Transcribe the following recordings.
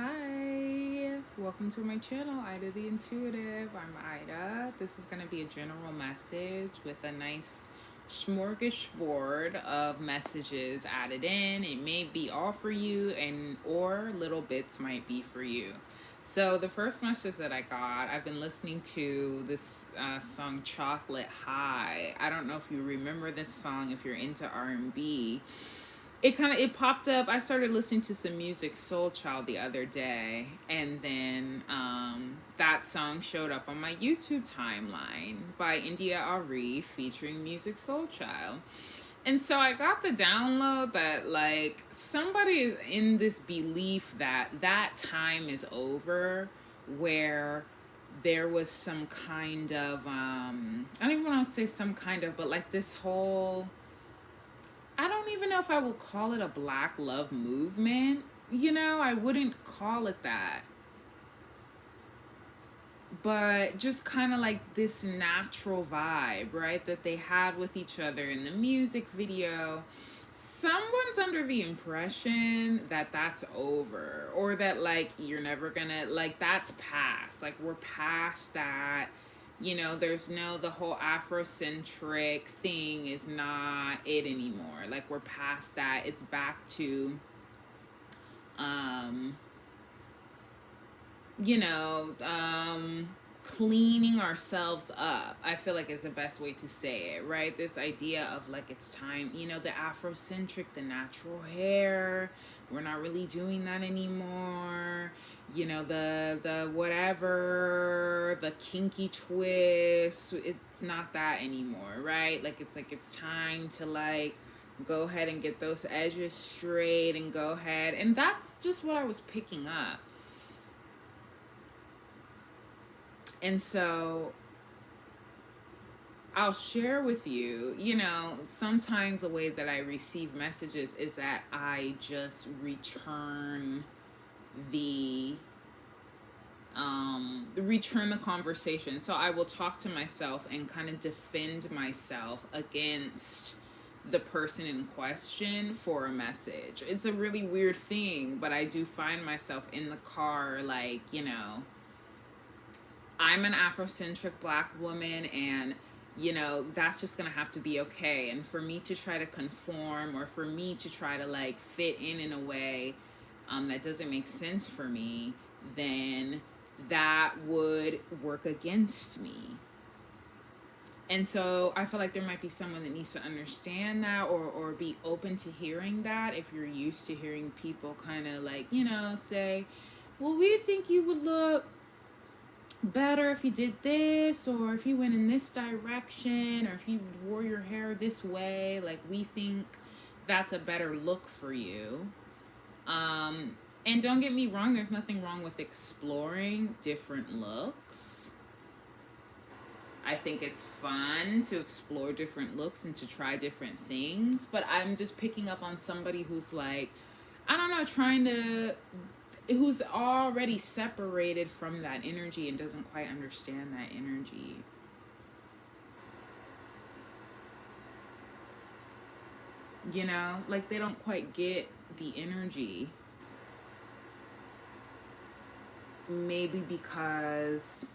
Hi, welcome to my channel, Ida the Intuitive. I'm Ida. This is going to be a general message with a nice smorgasbord of messages added in. It may be all for you, and or little bits might be for you. So the first message that I got, I've been listening to this song Chocolate High. I don't know if you remember this song if you're into R&B. It popped up. I started listening to some music Soul Child the other day, and then that song showed up on my YouTube timeline by India Ari featuring Music Soul Child. And so I got the download that like somebody is in this belief that that time is over, where there was some kind of I don't even want to say some kind of, but like this whole, I don't even know if I would call it a Black love movement. I wouldn't call it that. But just kind of like this natural vibe, right, that they had with each other in the music video. Someone's under the impression that that's over, or that like you're never gonna, like, that's past. Like, we're past that. There's no, the whole Afrocentric thing is not it anymore. Like, we're past that. It's back to, you know, cleaning ourselves up, I feel like is the best way to say it, right? This idea of like, it's time, the Afrocentric, the natural hair, we're not really doing that anymore. The whatever, the kinky twist, it's not that anymore, right? Like, it's time to like go ahead and get those edges straight and go ahead. And that's just what I was picking up. And so I'll share with you, sometimes the way that I receive messages is that I just return the conversation. So I will talk to myself and kind of defend myself against the person in question for a message. It's a really weird thing, but I do find myself in the car, like, I'm an Afrocentric Black woman, and that's just gonna have to be okay. And for me to try to conform, or for me to try to like fit in a way that doesn't make sense for me, then that would work against me. And so I feel like there might be someone that needs to understand that, or be open to hearing that. If you're used to hearing people kind of like, say, well, we think you would look better if you did this, or if you went in this direction, or if you wore your hair this way, like, we think that's a better look for you. And don't get me wrong, there's nothing wrong with exploring different looks. I think it's fun to explore different looks and to try different things, but I'm just picking up on somebody who's like, I don't know, who's already separated from that energy and doesn't quite understand that energy. Like, they don't quite get the energy. Maybe because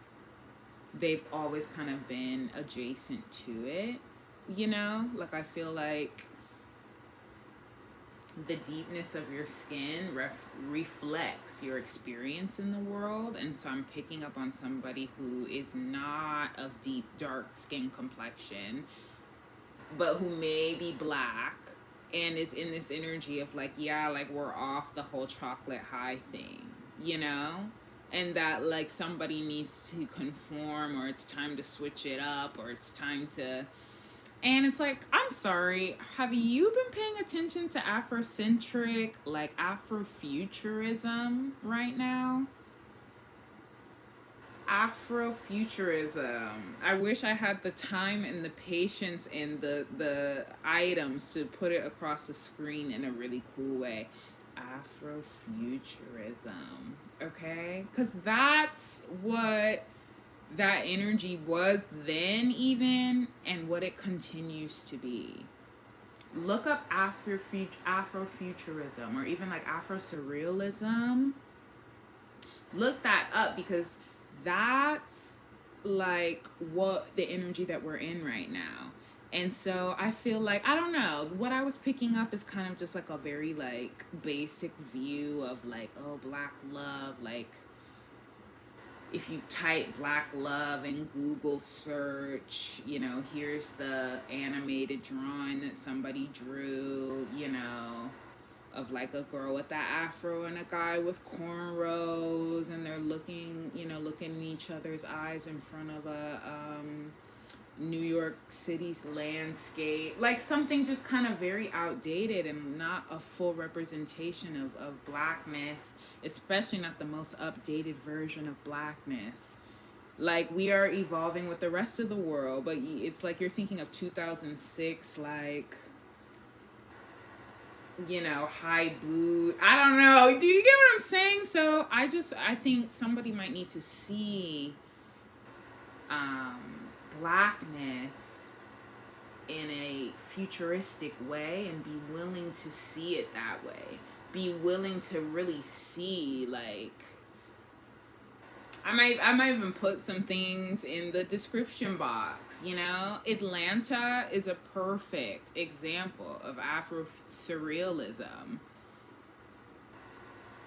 they've always kind of been adjacent to it, like, I feel like the deepness of your skin reflects your experience in the world. And so I'm picking up on somebody who is not of deep dark skin complexion, but who may be Black, and is in this energy of like, yeah, like, we're off the whole chocolate high thing, and that like somebody needs to conform, or it's time to switch it up, or it's time to. And it's like, I'm sorry, have you been paying attention to Afrocentric, like Afro-Futurism right now? Afro-Futurism. I wish I had the time and the patience and the items to put it across the screen in a really cool way. Afro-Futurism, okay? Because that's what that energy was then, even, and what it continues to be. Look up Afro-Futurism, or even like Afro-Surrealism. Look that up, because that's like what the energy that we're in right now. And so I feel like, I don't know, what I was picking up is kind of just like a very like basic view of like, oh, black love. Like if you type black love in Google search, you know, here's the animated drawing that somebody drew, you know, of like a girl with that afro and a guy with cornrows, and they're looking, you know, looking in each other's eyes in front of a New York City's landscape, like something just kind of very outdated and not a full representation of blackness, especially not the most updated version of blackness. Like we are evolving with the rest of the world, but it's like you're thinking of 2006, like, you know, high boot. I don't know. Do you get what I'm saying? So I think somebody might need to see blackness in a futuristic way and be willing to see it that way. Be willing to really see, like, I might even put some things in the description box, you know? Atlanta is a perfect example of Afro-Surrealism.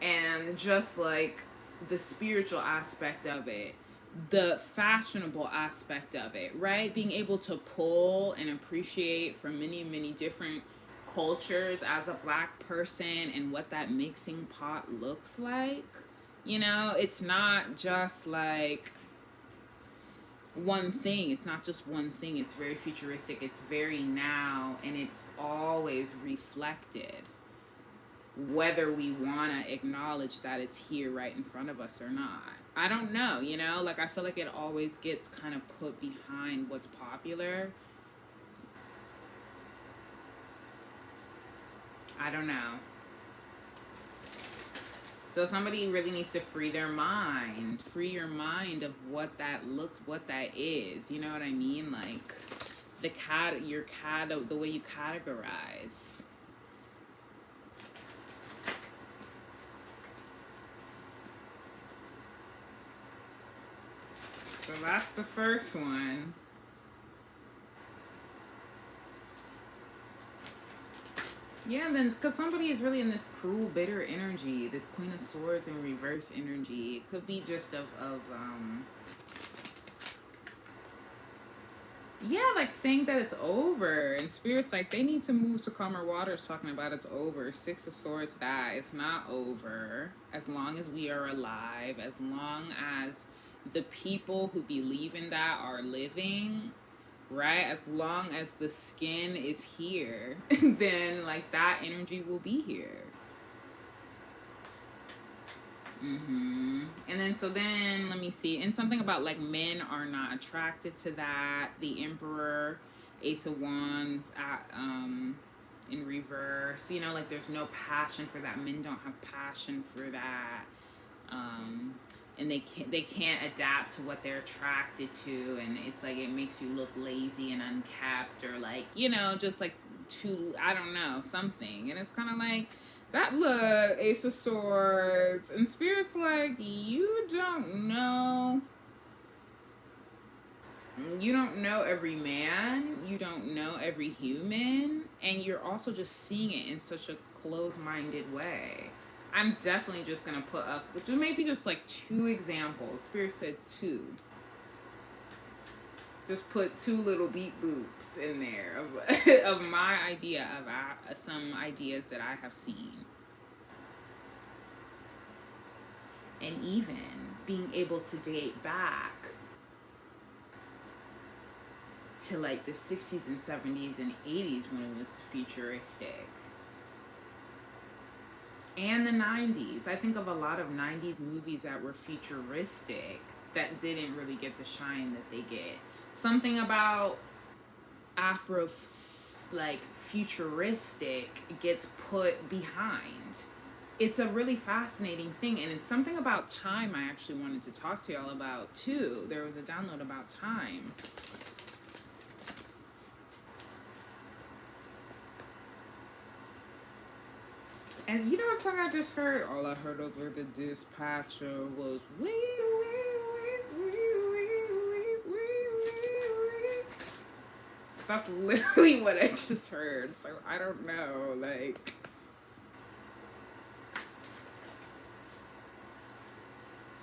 And just like the spiritual aspect of it, the fashionable aspect of it, right? Being able to pull and appreciate from many, many different cultures as a black person and what that mixing pot looks like. You know, it's not just like one thing. It's not just one thing. It's very futuristic. It's very now, and it's always reflected, whether we want to acknowledge that it's here right in front of us or not. I don't know, you know? Like, I feel like it always gets kind of put behind what's popular. I don't know. So somebody really needs to free their mind. Free your mind of what that looks, what that is. You know what I mean? Like, the way you categorize. So that's the first one. Yeah, and then because somebody is really in this cruel, bitter energy, this Queen of Swords in reverse energy. It could be just yeah, like saying that it's over. And Spirit's like, they need to move to calmer waters, talking about it's over. Six of Swords, that it's not over. As long as we are alive, as long as the people who believe in that are living, right? As long as the skin is here, then like that energy will be here. And then let me see, and something about like men are not attracted to that. The Emperor, Ace of Wands in reverse, you know, like there's no passion for that. Men don't have passion for that. And they can't adapt to what they're attracted to, and it's like it makes you look lazy and unkept, or like, you know, just like too, I don't know, something. And it's kind of like that. Look, Ace of Swords, and Spirit's like, you don't know every man, you don't know every human, and you're also just seeing it in such a closed-minded way. I'm definitely just going to put up maybe just like 2 examples. Spirit said 2. Just put 2 little beat boops in there of my idea of some ideas that I have seen. And even being able to date back to like the 60s and 70s and 80s when it was futuristic. And the 90s. I think of a lot of 90s movies that were futuristic that didn't really get the shine that they get. Something about Afro, like, futuristic gets put behind. It's a really fascinating thing, and it's something about time I actually wanted to talk to y'all about, too. There was a download about time. And you know what song I just heard? All I heard over the dispatcher was wee wee wee wee wee wee. That's literally what I just heard. So I don't know, like.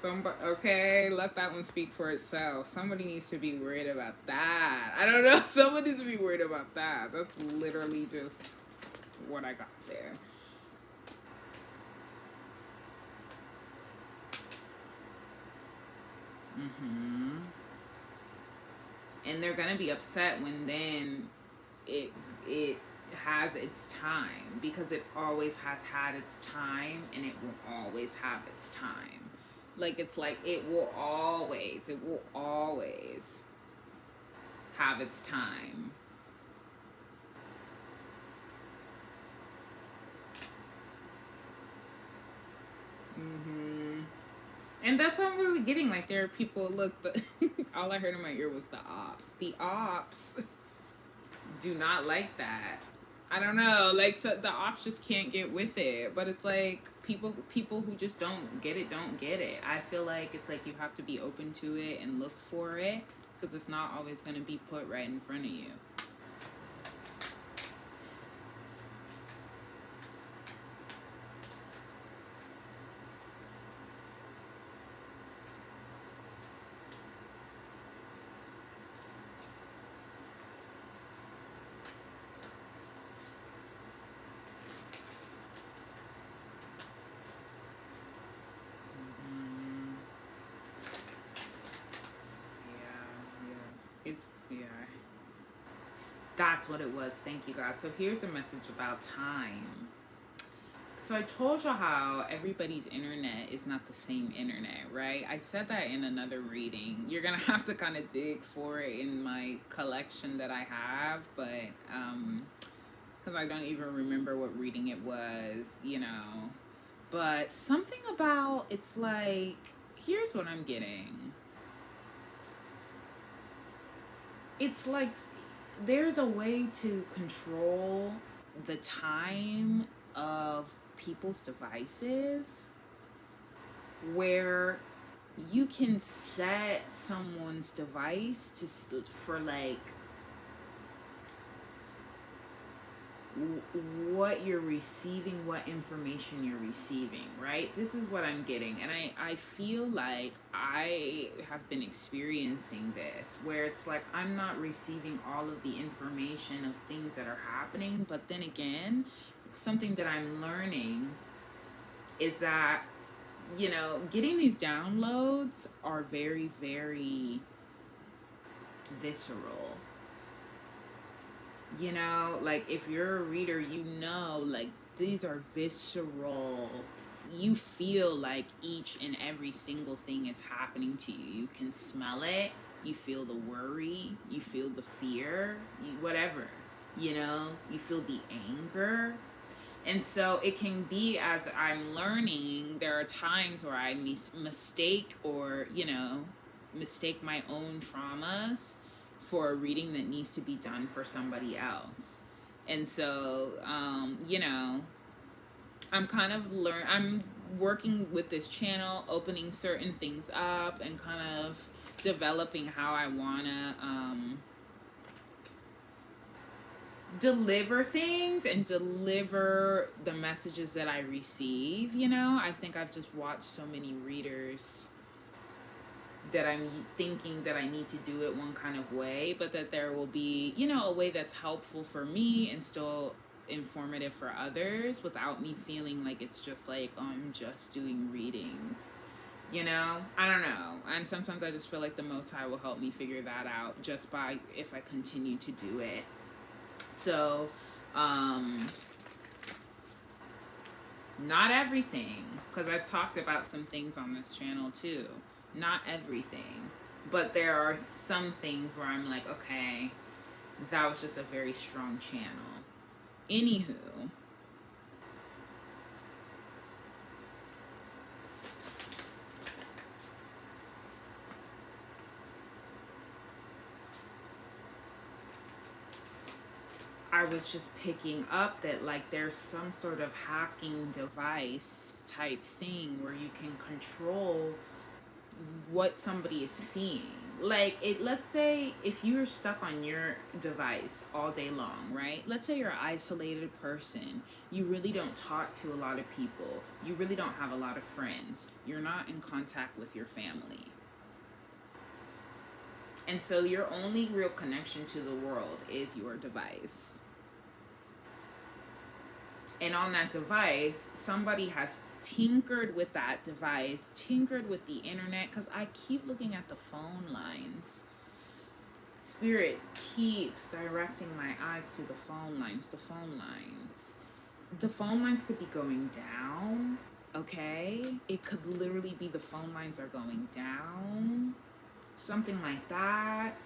Somebody, okay, let that one speak for itself. Somebody needs to be worried about that. I don't know. Somebody needs to be worried about that. That's literally just what I got there. And they're gonna be upset when then it has its time, because it always has had its time and it will always have its time. Like, it's like it will always have its time. And that's what I'm really getting. Like, there are people, look, all I heard in my ear was the ops. The ops do not like that. I don't know. Like, so the ops just can't get with it. But it's like people who just don't get it. I feel like it's like you have to be open to it and look for it, because it's not always going to be put right in front of you. That's what it was. Thank you, God. So here's a message about time. So I told you how everybody's internet is not the same internet, right? I said that in another reading. You're going to have to kind of dig for it in my collection that I have, but because I don't even remember what reading it was, you know. But something about, it's like, here's what I'm getting. It's like there's a way to control the time of people's devices where you can set someone's device for like what you're receiving, what information you're receiving, right? This is what I'm getting. And I feel like I have been experiencing this, where it's like I'm not receiving all of the information of things that are happening. But then again, something that I'm learning is that, you know, getting these downloads are very, very visceral. You know, like if you're a reader, you know, like these are visceral. You feel like each and every single thing is happening to you. You can smell it. You feel the worry. You feel the fear. Whatever. You know, you feel the anger. And so it can be, as I'm learning, there are times where I mistake or, you know, mistake my own traumas for a reading that needs to be done for somebody else. And so, you know, I'm kind of I'm working with this channel, opening certain things up and kind of developing how I want to deliver things and deliver the messages that I receive. You know, I think I've just watched so many readers that I'm thinking that I need to do it one kind of way, but that there will be, you know, a way that's helpful for me and still informative for others without me feeling like it's just like, oh, I'm just doing readings. You know, I don't know. And sometimes I just feel like the Most High will help me figure that out just by if I continue to do it. So, not everything, because I've talked about some things on this channel too. Not everything, but there are some things where I'm like, okay, that was just a very strong channel. Anywho, I was just picking up that like there's some sort of hacking device type thing where you can control what somebody is seeing. Like, let's say if you're stuck on your device all day long, right? Let's say you're an isolated person. You really don't talk to a lot of people. You really don't have a lot of friends. You're not in contact with your family. And so your only real connection to the world is your device. And on that device, somebody has tinkered with that device, tinkered with the internet, because I keep looking at the phone lines. Spirit keeps directing my eyes to the phone lines, the phone lines. The phone lines could be going down, okay? It could literally be the phone lines are going down. Something like that.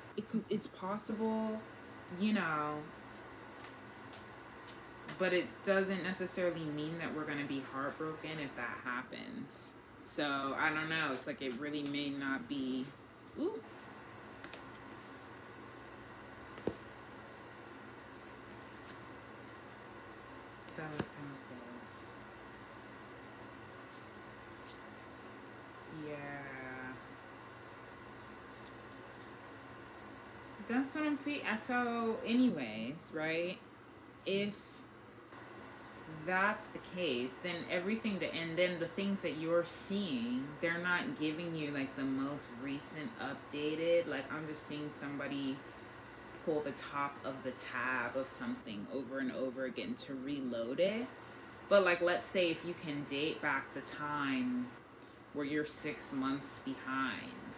It's possible, you know. But it doesn't necessarily mean that we're going to be heartbroken if that happens. So, I don't know. It's like it really may not be... Ooh. Seven of Pentacles. Yeah. That's what I'm feeling. So, anyways, right? If that's the case, then and then the things that you're seeing, they're not giving you like the most recent updated. Like, I'm just seeing somebody pull the top of the tab of something over and over again to reload it. But like, let's say if you can date back the time where you're 6 months behind,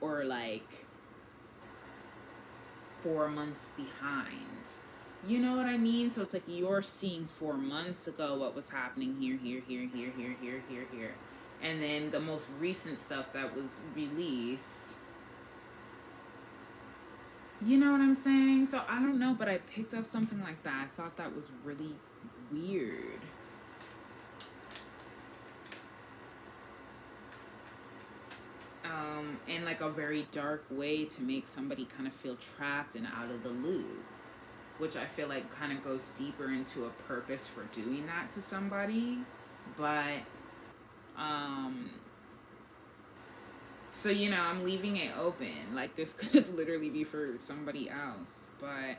or like 4 months behind. You know what I mean? So it's like you're seeing 4 months ago what was happening here. And then the most recent stuff that was released. You know what I'm saying? So I don't know, but I picked up something like that. I thought that was really weird. In like a very dark way to make somebody kind of feel trapped and out of the loop. Which I feel like kind of goes deeper into a purpose for doing that to somebody. But, so, you know, I'm leaving it open. Like, this could literally be for somebody else. But,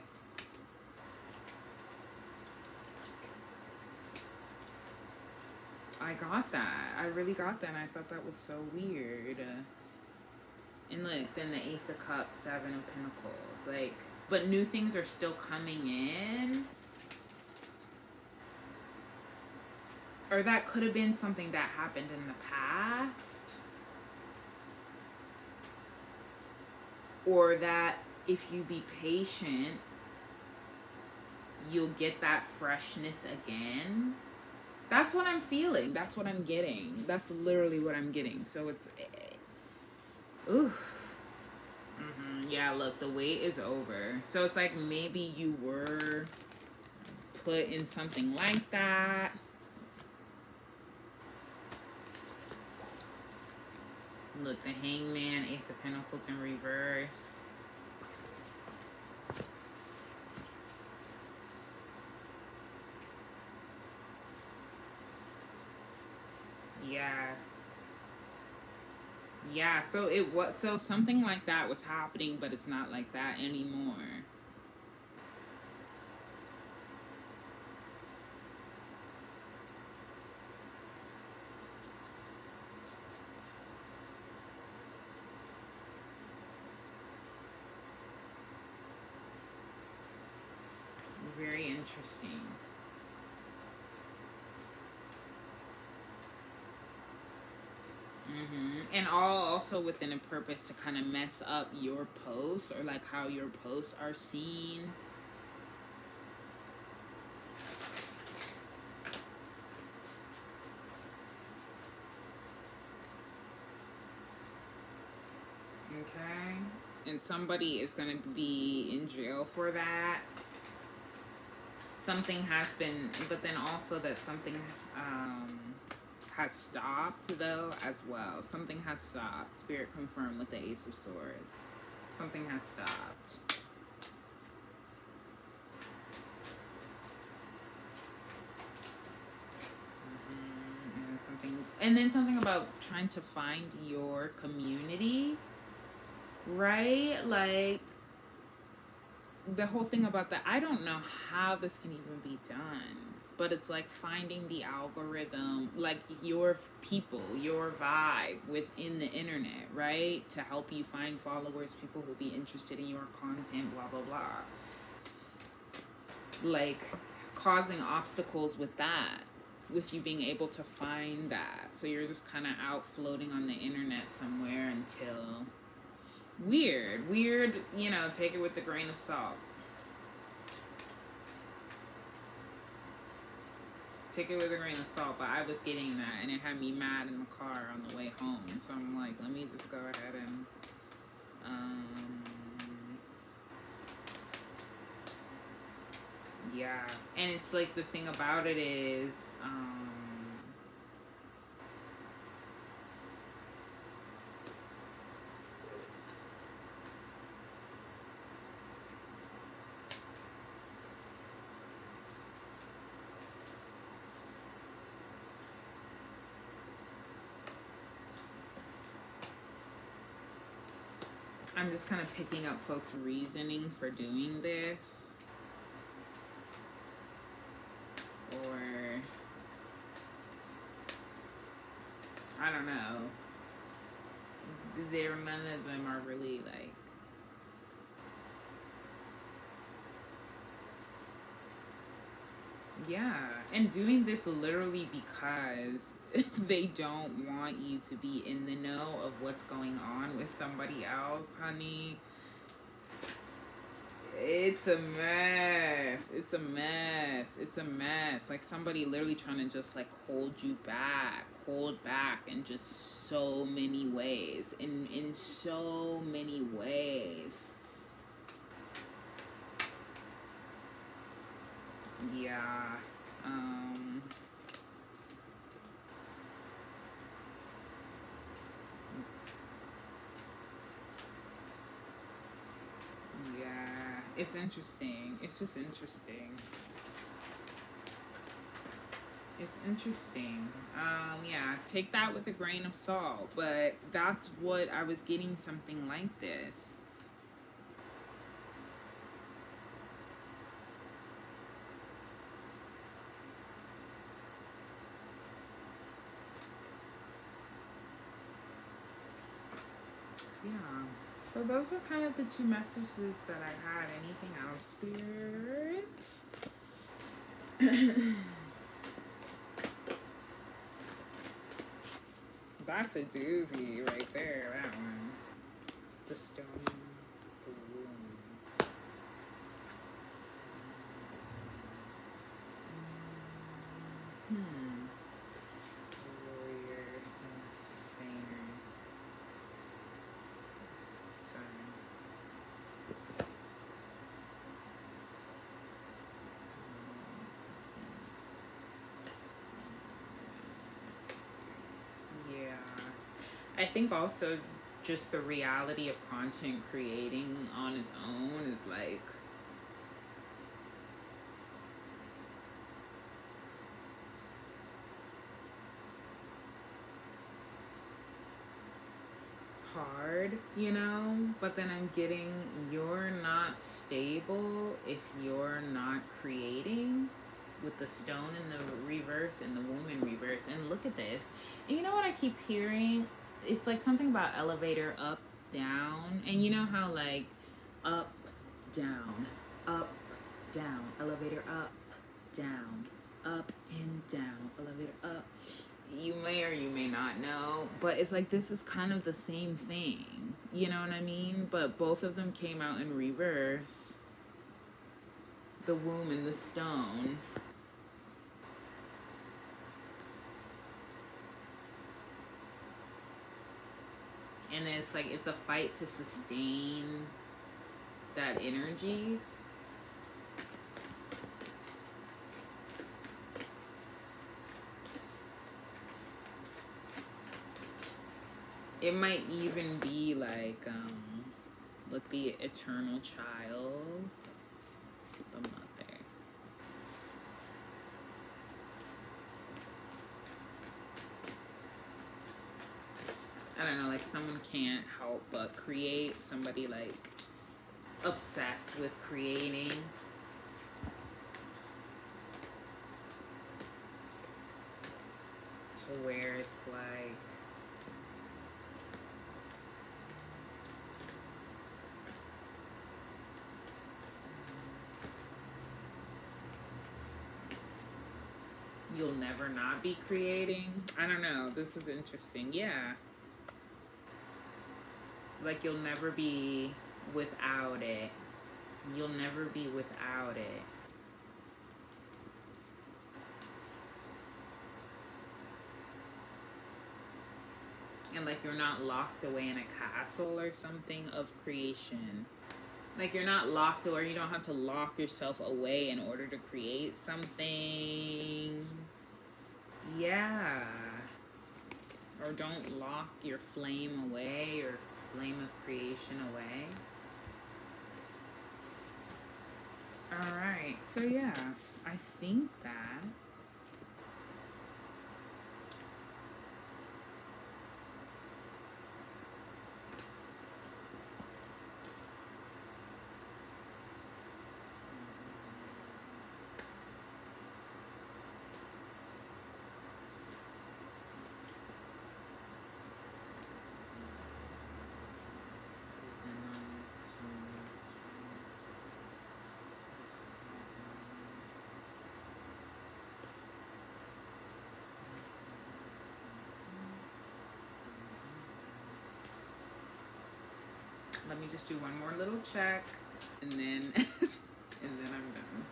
I got that. I really got that. And I thought that was so weird. And look, then the Ace of Cups, Seven of Pentacles. Like, but new things are still coming in. Or that could have been something that happened in the past. Or that if you be patient, you'll get that freshness again. That's what I'm feeling. That's what I'm getting. That's literally what I'm getting. So it's... Ooh. Yeah, look, the wait is over. So it's like maybe you were put in something like that. Look, the Hangman, Ace of Pentacles in reverse. Yeah. Yeah, so so something like that was happening, but it's not like that anymore. Very interesting. And all also within a purpose to kind of mess up your posts, or like how your posts are seen. Okay. And somebody is going to be in jail for that. Something has been, but then also that something has stopped though as well. Something has stopped. Spirit confirmed with the Ace of Swords. Something has stopped. something. And then something about trying to find your community, right? Like, the whole thing about that, I don't know how this can even be done, but it's like finding the algorithm, like your people, your vibe within the internet, right? To help you find followers, people who'll be interested in your content, blah, blah, blah. Like, causing obstacles with that, with you being able to find that. So you're just kind of out floating on the internet somewhere until... Weird, you know, take it with a grain of salt. Take it with a grain of salt, but I was getting that, and it had me mad in the car on the way home. So I'm like, let me just go ahead and, yeah. And it's like, the thing about it is, I'm just kind of picking up folks' reasoning for doing this. Or, I don't know. None of them are really like... Yeah, and doing this literally because they don't want you to be in the know of what's going on with somebody else, honey. It's a mess. It's a mess. It's a mess. Like, somebody literally trying to just like hold back in just so many ways. In so many ways. Yeah. Yeah. It's interesting. It's just interesting. It's interesting. Yeah, take that with a grain of salt. But that's what I was getting, something like this. Yeah. So those are kind of the two messages that I had. Anything else, Spirit? That's a doozy right there, that one. The stone, the womb. The warrior and the sustainer. Sorry. Yeah. I think also just the reality of content creating on its own is like, hard, you know? But then I'm getting, you're not stable if you're not creating, with the stone in the reverse and the womb in reverse. And look at this. And you know what I keep hearing? It's like something about elevator up, down. And you know how like up, down, elevator up, and down, elevator up. You may or you may not know, but it's like, this is kind of the same thing. You know what I mean? But both of them came out in reverse. The womb and the stone. And it's like, it's a fight to sustain that energy. It might even be like, look, the eternal child, the mother. don't know, like someone can't help but create, somebody like obsessed with creating. To where it's like, you'll never not be creating. I don't know. This is interesting. Yeah. Like you'll never be without it. You'll never be without it. And like you're not locked away in a castle or something of creation. Like you're not locked, or you don't have to lock yourself away in order to create something. Yeah. Or don't lock your flame away, or flame of creation away. All right. So yeah, I think that let me just do one more little check, and then and then I'm done.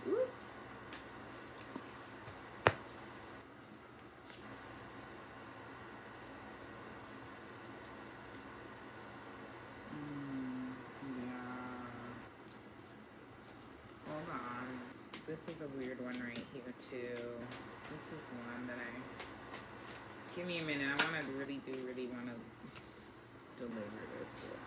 Ooh. Yeah. Hold on. This is a weird one right here too. This is one that I. Give me a minute. I want to really want to deliver this one.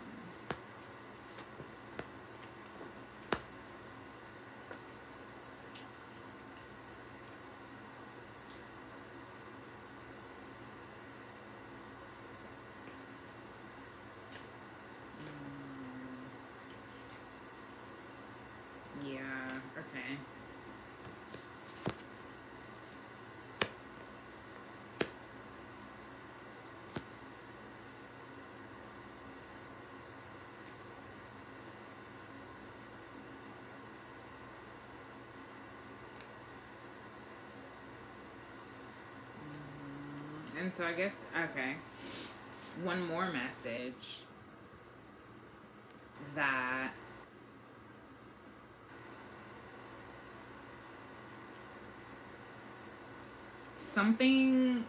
Yeah, okay. And so I guess, okay, one more message that something,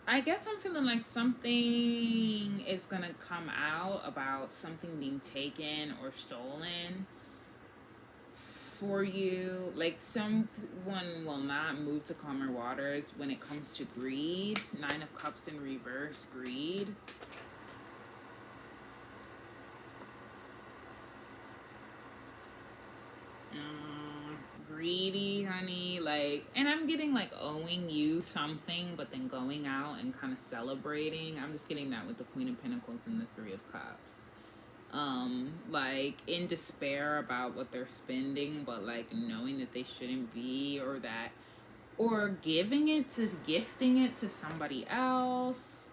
I guess I'm feeling like something is gonna come out about something being taken or stolen for you. Like someone will not move to calmer waters when it comes to greed. 9 of Cups in reverse, greed. Greedy, honey. Like, and I'm getting like owing you something, but then going out and kind of celebrating. I'm just getting that with the Queen of Pentacles and the 3 of Cups. Like in despair about what they're spending, but like knowing that they shouldn't be, or that, or gifting it to somebody else.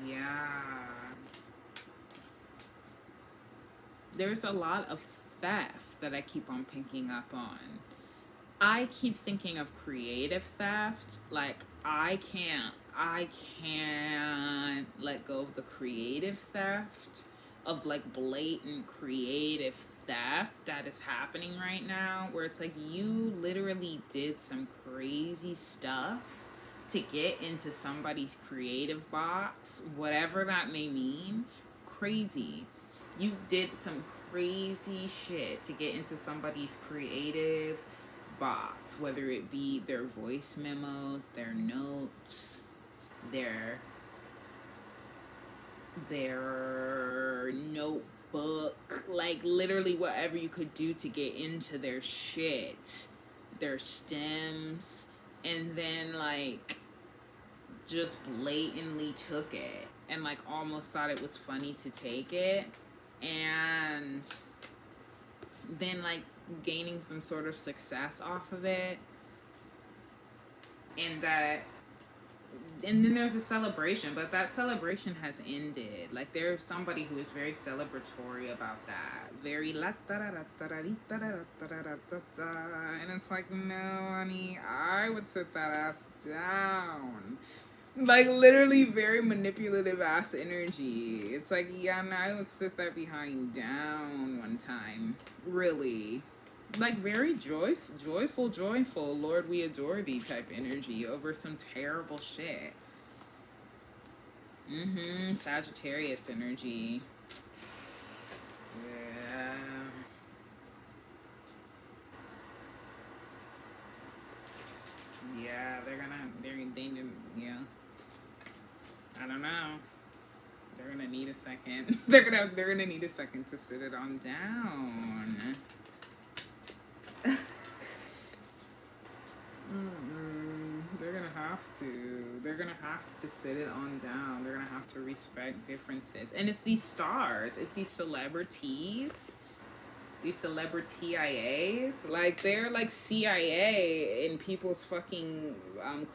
Yeah. There's a lot of theft that I keep on picking up on. I keep thinking of creative theft. Like I can't let go of the creative theft of like blatant creative theft that is happening right now, where it's like you literally did some crazy stuff to get into somebody's creative box, whatever that may mean. Crazy. You did some crazy shit to get into somebody's creative box, whether it be their voice memos, their notes, their notebook, like literally whatever you could do to get into their shit, their stems, and then like just blatantly took it and like almost thought it was funny to take it, and then like gaining some sort of success off of it, and then there's a celebration, but that celebration has ended. Like there's somebody who is very celebratory about that, very la da da da da da da da da da, and it's like, no, honey, I would sit that ass down. Like literally very manipulative ass energy. It's like, yeah, no, I would sit that behind down one time. Really. Like very joyful, Lord, we adore thee type energy over some terrible shit. Sagittarius energy. Yeah. Yeah, yeah. I don't know. They're gonna need a second. They're gonna need a second to sit it on down. They're gonna have to. They're gonna have to sit it on down. They're gonna have to respect differences. And it's these stars. It's these celebrities. These celebrity IAs. Like they're like CIA in people's fucking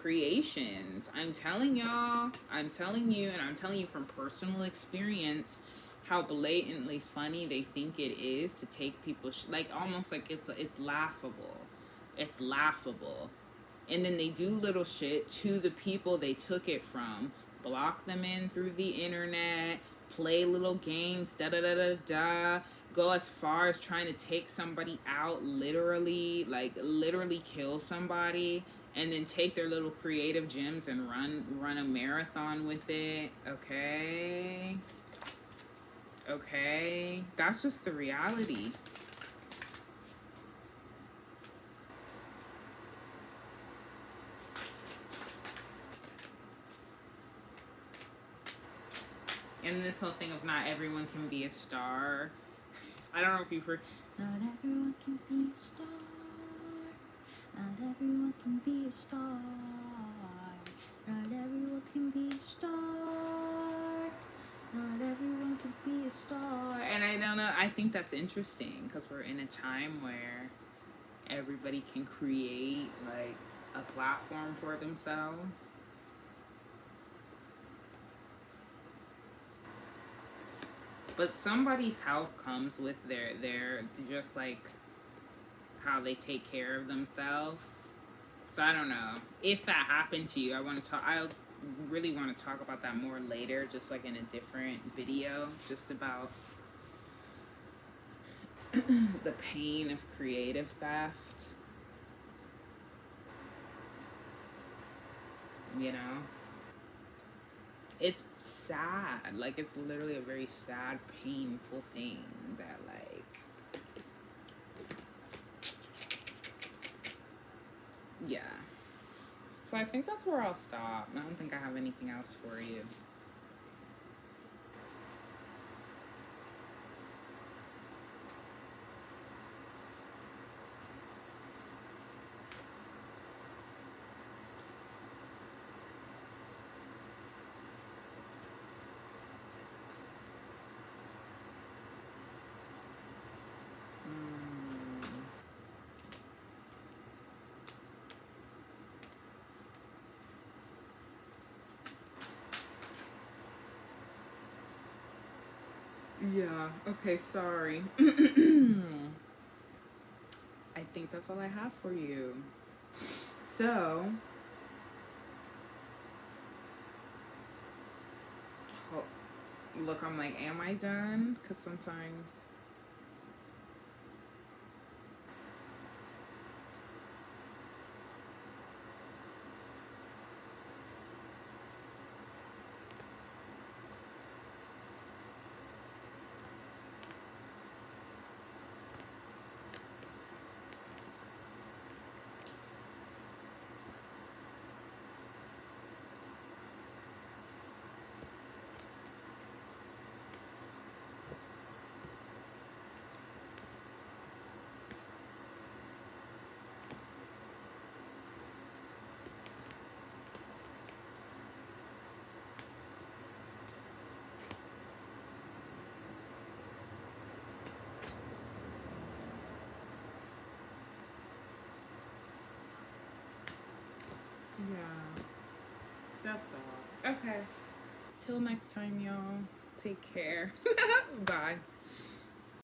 creations. I'm telling y'all. I'm telling you, and I'm telling you from personal experience, how blatantly funny they think it is to take people's like almost like it's laughable. It's laughable. And then they do little shit to the people they took it from, block them in through the internet, play little games, da da da da da, go as far as trying to take somebody out, literally, like literally kill somebody, and then take their little creative gems and run a marathon with it. Okay, that's just the reality. And this whole thing of not everyone can be a star. I don't know if you've heard. Not everyone can be a star. Not everyone can be a star. Not everyone can be a star. Not everyone can be a star. And I don't know. I think that's interesting because we're in a time where everybody can create like a platform for themselves. But somebody's health comes with their just like how they take care of themselves. So I don't know if that happened to you. I really want to talk about that more later, just like in a different video, just about the pain of creative theft. You know? It's sad. Like, it's literally a very sad, painful thing that, like, yeah. So I think that's where I'll stop. I don't think I have anything else for you. Yeah, okay, sorry. I think that's all I have for you. So, look, I'm like, am I done? Because sometimes... Yeah. That's all. Okay. Till next time, y'all. Take care. Bye.